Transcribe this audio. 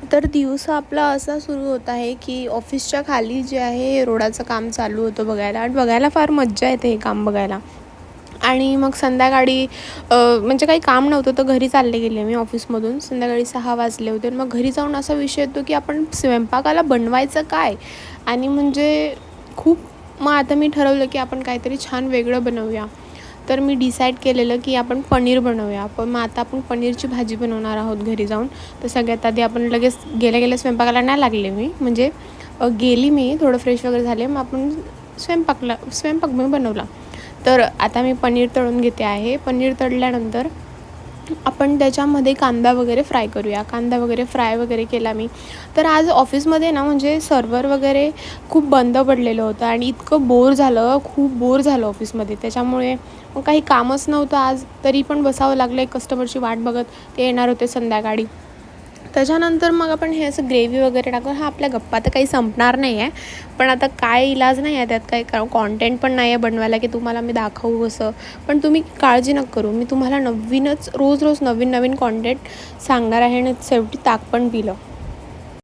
तर दिवस आपला असा सुरू होत आहे की ऑफिसच्या खाली जे आहे रोडाचं काम चालू होतं बघायला, आणि बघायला फार मज्जा येते हे काम बघायला. आणि मग संध्याकाळी म्हणजे काही काम नव्हतं तर घरी चालले गेले मी ऑफिसमधून. संध्याकाळी 6 वाजले होते. मग घरी जाऊन असा विषय येतो की आपण स्वयंपाकाला बनवायचं काय? आणि म्हणजे खूप, मग आता मी ठरवलं की आपण काहीतरी छान वेगळं बनवूया. तर मी डिसाईड केलेलं की आपण पनीर बनवूया. पण मग आता आपण पनीरची भाजी बनवणार आहोत घरी जाऊन. तर सगळ्यात आधी आपण लगेच गेल्या स्वयंपाकाला नाही लागले मी. म्हणजे गेली मी, थोडं फ्रेश वगैरे झाले. मग आपण स्वयंपाक मी बनवला. तर आता मी पनीर तळून घेते आहे. पनीर तळल्यानंतर आपण त्याच्यामध्ये कांदा वगैरे फ्राय करूया. कांदा वगैरे फ्राय वगैरे केला मी. तर आज ऑफिसमध्ये ना म्हणजे सर्व्हर वगैरे खूप बंद पडलेलं होतं आणि इतकं बोर झालं, खूप बोर झालं ऑफिसमध्ये. त्याच्यामुळे मग काही कामच नव्हतं आज, तरी पण बसावं लागलं एक कस्टमरची वाट बघत. ते येणार होते संध्याकाळी. त्याच्यानंतर मग आपण हे असं ग्रेव्ही वगैरे टाकून, आपल्या गप्पा तर काही संपणार नाही आहे. पण आता काय इलाज नाही आहे त्यात, काही कॉन्टेंट पण नाही आहे बनवायला की तुम्हाला मी दाखवू असं. पण तुम्ही काळजी नका करू, मी तुम्हाला रोज नवीन नवीन कॉन्टेंट सांगणार आहे. आणि शेवटी ताक पण पिलं.